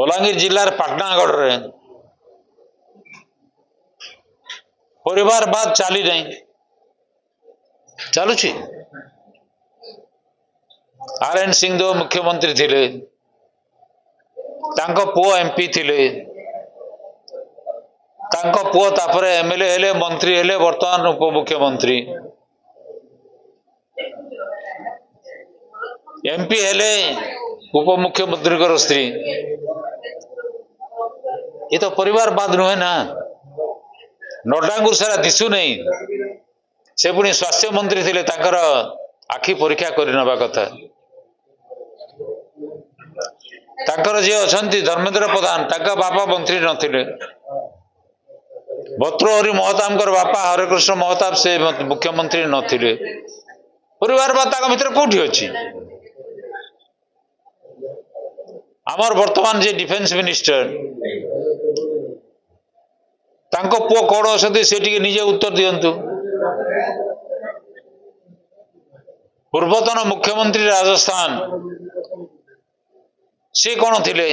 बलांगीर जिलार पाटनागढ़ रे परिवारवाद चली नहीं चलुची RN सिंहदेव मुख्यमंत्री थिले तांको पुओ MP थिले तांको पुओ तापरे MLA हेले मंत्री हेले वर्तमान उपमुख्यमंत्री MP हेले उपमुख्यमंत्री को स्त्री ये तो परिवारवाद नुहे ना नड्डांगुर सारा दिशु नहीं से पुणी स्वास्थ्य मंत्री थिले ताकर आखि परीक्षा कर नबा कथा ताकर जे अछंती धर्मेंद्र प्रधान ताका बापा मंत्री नथिले भर्तृहरि महताबकर बापा हरेकृष्ण महताब से मुख्यमंत्री नथिले परिवारवाद ताका भितर कोठी अछि आमर वर्तमान जे डिफेंस मिनिस्टर तांको पुओ कौन अच्छे से निजे उत्तर दियंतु पूर्वतन मुख्यमंत्री राजस्थान सी कौन थिले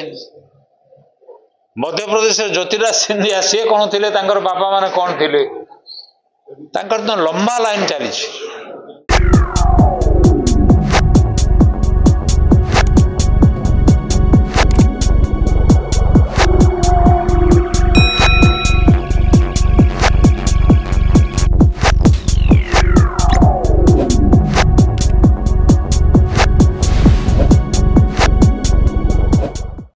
मध्य प्रदेश ज्योतिराज सिंधिया सी कौन थिले तांकर बापा माने कौन थिले तांकर तो लंबा लाइन चली